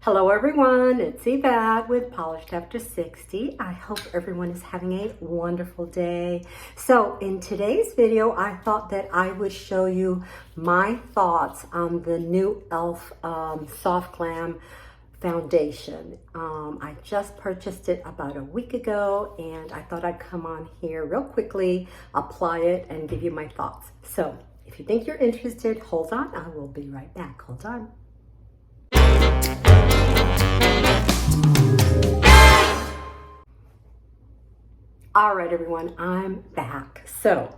Hello everyone, it's Yvette with Polished After 60. I hope everyone is having a wonderful day. So in today's video, I thought that I would show you my thoughts on the new Elf Soft Glam foundation. I just purchased it about a week ago and I thought I'd come on here real quickly, apply it and give you my thoughts. So if you think you're interested, hold on, I will be right back. Hold on. All right, everyone, I'm back. So,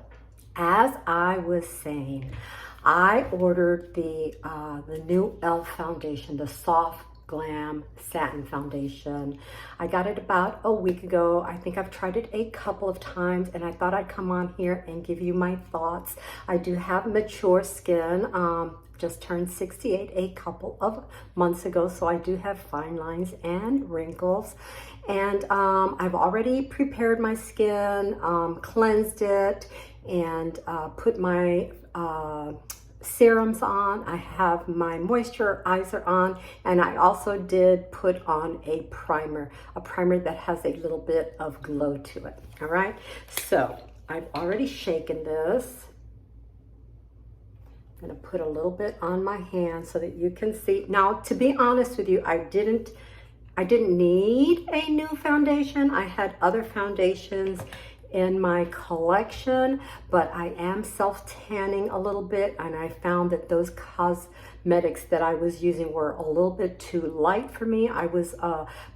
as I was saying, I ordered the new Elf foundation, the Soft Glam Satin Foundation. I got it about a week ago. I think I've tried it a couple of times, and I thought I'd come on here and give you my thoughts. I do have mature skin. Just turned 68 a couple of months ago, so I do have fine lines and wrinkles. And I've already prepared my skin, cleansed it, and put my serums on. I have my moisturizer on, and I also did put on a primer that has a little bit of glow to it. All right, so I've already shaken this. I'm gonna put a little bit on my hand so that you can see. Now, to be honest with you, I didn't need a new foundation. I had other foundations in my collection, but I am self-tanning a little bit, and I found that those cosmetics that I was using were a little bit too light for me. I was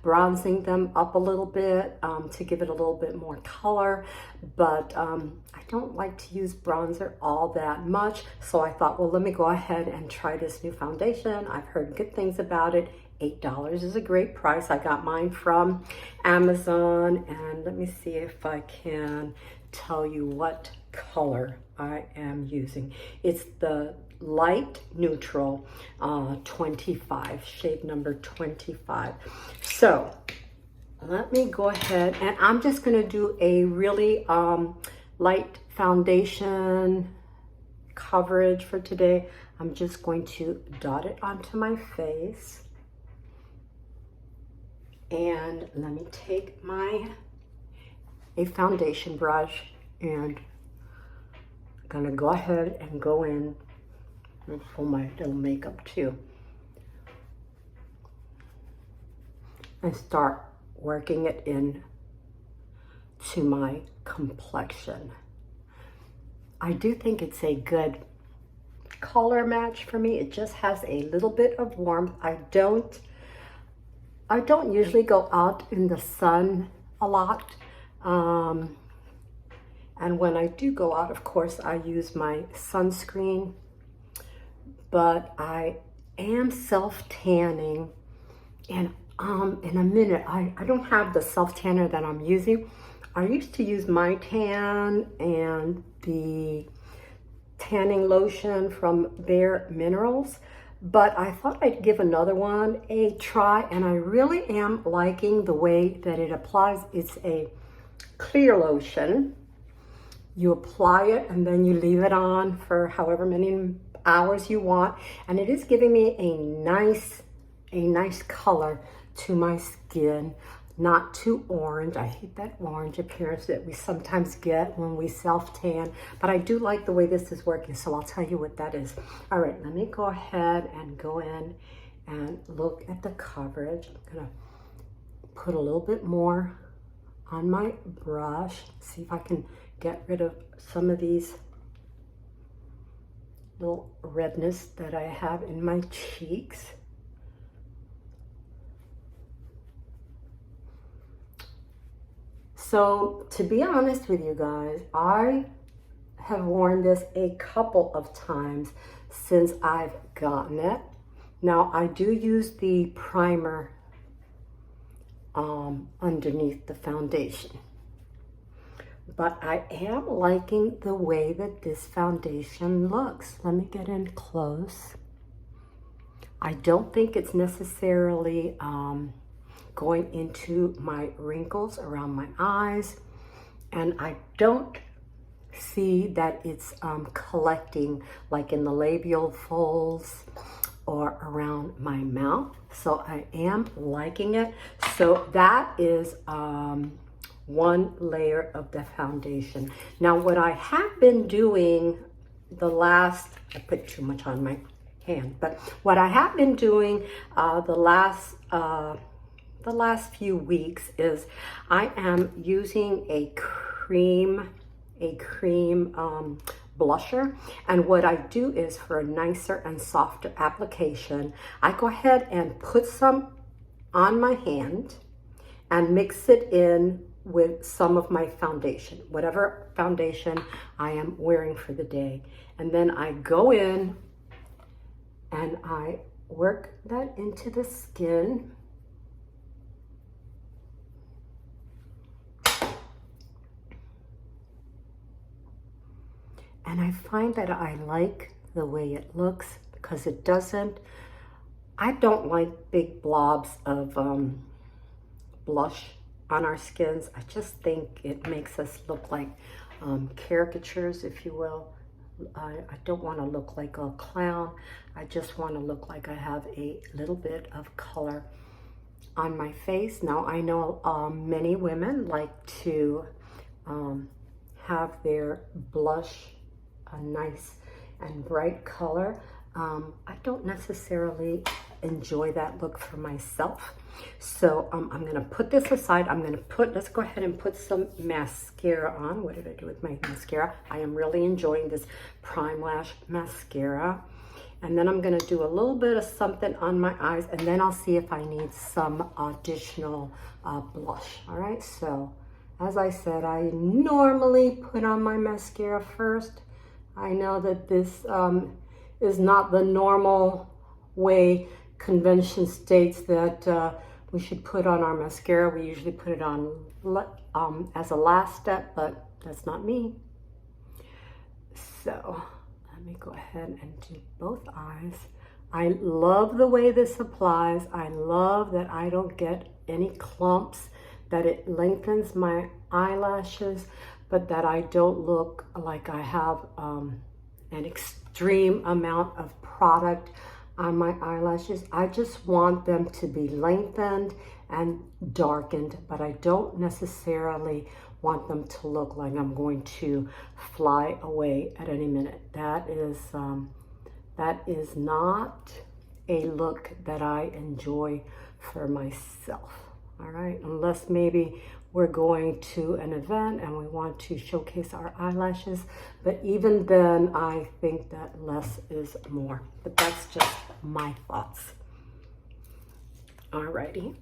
bronzing them up a little bit to give it a little bit more color, but I don't like to use bronzer all that much, so I thought, well, let me go ahead and try this new foundation. I've heard good things about it. $8 is a great price. I got mine from Amazon, and let me see if I can tell you what color I am using. It's the light neutral 25, shade number 25. So let me go ahead, and I'm just going to do a really light foundation coverage for today. I'm just going to dot it onto my face. And let me take a foundation brush, and I'm gonna go ahead and go in and pull my little makeup too, and start working it in to my complexion. I do think it's a good color match for me. It just has a little bit of warmth. I don't usually go out in the sun a lot. And when I do go out, of course, I use my sunscreen. But I am self-tanning. And in a minute, I don't have the self-tanner that I'm using. I used to use my tan and the tanning lotion from Bare Minerals. But I thought I'd give another one a try, and I really am liking the way that it applies. It's a clear lotion. You apply it and then you leave it on for however many hours you want, and it is giving me a nice color to my skin. Not too orange. I hate that orange appearance that we sometimes get when we self-tan, but I do like the way this is working, so I'll tell you what that is. All right, let me go ahead and go in and look at the coverage. I'm gonna put a little bit more on my brush, see if I can get rid of some of these little redness that I have in my cheeks. So to be honest with you guys, I have worn this a couple of times since I've gotten it. Now I do use the primer underneath the foundation, but I am liking the way that this foundation looks. Let me get in close. I don't think it's necessarily going into my wrinkles around my eyes, and I don't see that it's collecting like in the labial folds or around my mouth. So I am liking it. So that is one layer of the foundation. Now what I have been doing I put too much on my hand, but what I have been doing the last few weeks is I am using a cream blusher, and what I do is, for a nicer and softer application, I go ahead and put some on my hand and mix it in with some of my foundation, whatever foundation I am wearing for the day. And then I go in and I work that into the skin. And I find that I like the way it looks, because I don't like big blobs of blush on our skins. I just think it makes us look like caricatures, if you will. I don't want to look like a clown. I just want to look like I have a little bit of color on my face. Now, I know many women like to have their blush a nice and bright color. I don't necessarily enjoy that look for myself. So I'm gonna put this aside. Let's go ahead and put some mascara on. What did I do with my mascara? I am really enjoying this Prime Lash mascara. And then I'm gonna do a little bit of something on my eyes, and then I'll see if I need some additional blush. All right, so as I said, I normally put on my mascara first. I know that this is not the normal way. Convention states that we should put on our mascara. We usually put it on as a last step, but that's not me. So let me go ahead and do both eyes. I love the way this applies. I love that I don't get any clumps, that it lengthens my eyelashes, but that I don't look like I have an extreme amount of product on my eyelashes. I just want them to be lengthened and darkened, but I don't necessarily want them to look like I'm going to fly away at any minute. That is not a look that I enjoy for myself. All right, unless maybe we're going to an event and we want to showcase our eyelashes. But even then, I think that less is more. But that's just my thoughts. Alrighty,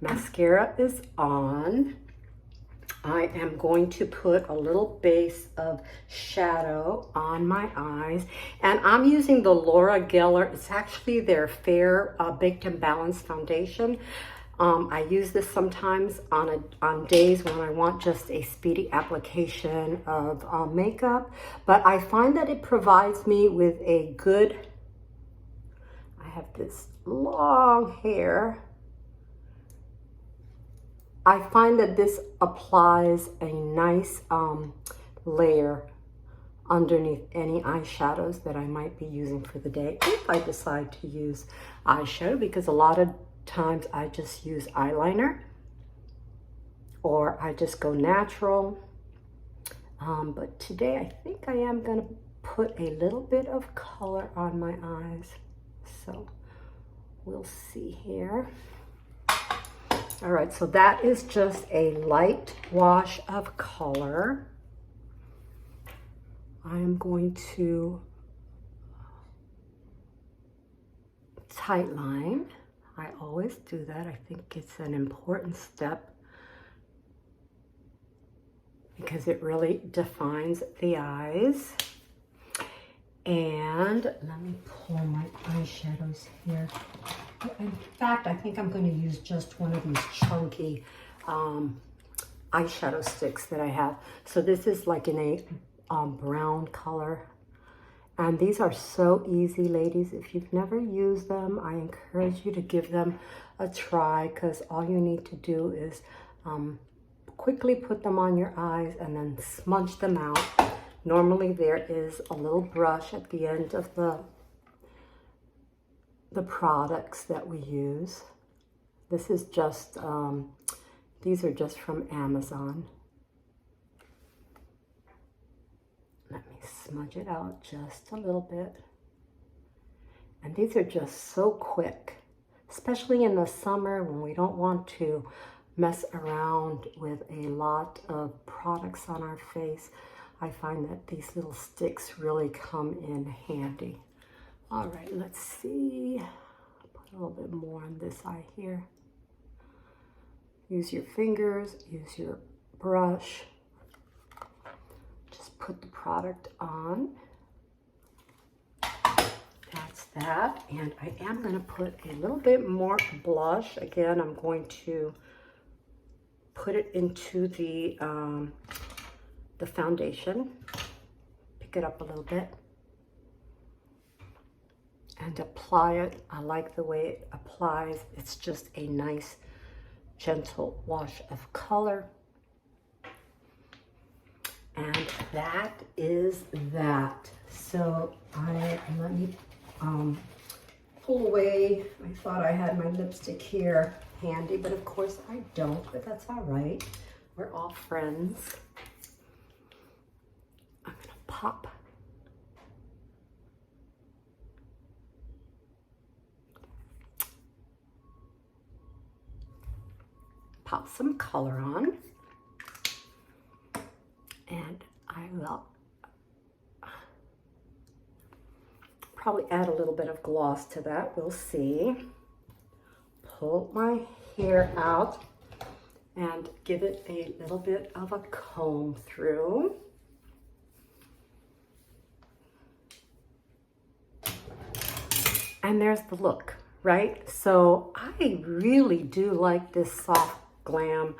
mascara is on. I am going to put a little base of shadow on my eyes, and I'm using the Laura Geller. It's actually their Fair Baked and Balanced foundation. I use this sometimes on days when I want just a speedy application of makeup, but I find that it provides me with a good, I have this long hair. I find that this applies a nice layer underneath any eyeshadows that I might be using for the day, if I decide to use eyeshadow, because a lot of times I just use eyeliner or I just go natural. But today I think I am gonna put a little bit of color on my eyes. So we'll see here. All right, so that is just a light wash of color. I am going to tight line. I always do that. I think it's an important step because it really defines the eyes. And let me pull my eyeshadows here. In fact, I think I'm going to use just one of these chunky eyeshadow sticks that I have. So this is like in a brown color. And these are so easy, ladies. If you've never used them, I encourage you to give them a try, because all you need to do is quickly put them on your eyes and then smudge them out. Normally there is a little brush at the end of the the products that we use. This is just, these are just from Amazon. Let me smudge it out just a little bit. And these are just so quick, especially in the summer when we don't want to mess around with a lot of products on our face. I find that these little sticks really come in handy. All right, let's see. Put a little bit more on this eye here. Use your fingers, use your brush. Just put the product on. That's that. And I am going to put a little bit more blush. Again, I'm going to put it into the foundation. Pick it up a little bit. And apply it. I like the way it applies. It's just a nice, gentle wash of color. And that is that. So let me pull away. I thought I had my lipstick here handy, but of course I don't, but that's all right. We're all friends. I'm gonna pop some color on, and I will probably add a little bit of gloss to that. We'll see. Pull my hair out and give it a little bit of a comb through. And there's the look, right? So I really do like this Soft Glam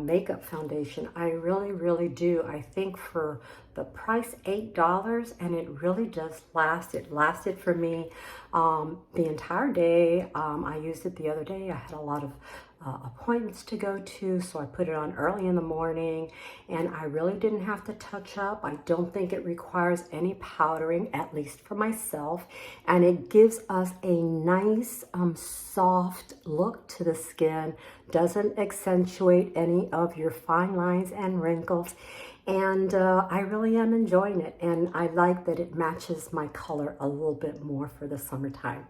makeup foundation. I really, really do. I think for the price, $8, and it really does last. It lasted for me the entire day. I used it the other day. I had a lot of appointments to go to, so I put it on early in the morning, and I really didn't have to touch up. I don't think it requires any powdering, at least for myself, and it gives us a nice soft look to the skin, doesn't accentuate any of your fine lines and wrinkles, and I really am enjoying it, and I like that it matches my color a little bit more for the summertime.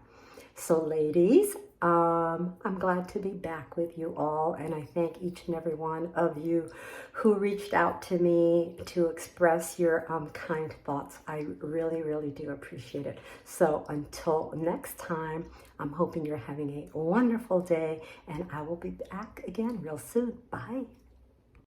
So ladies, I'm glad to be back with you all, and I thank each and every one of you who reached out to me to express your kind thoughts. I really, really do appreciate it. So until next time, I'm hoping you're having a wonderful day, and I will be back again real soon. Bye.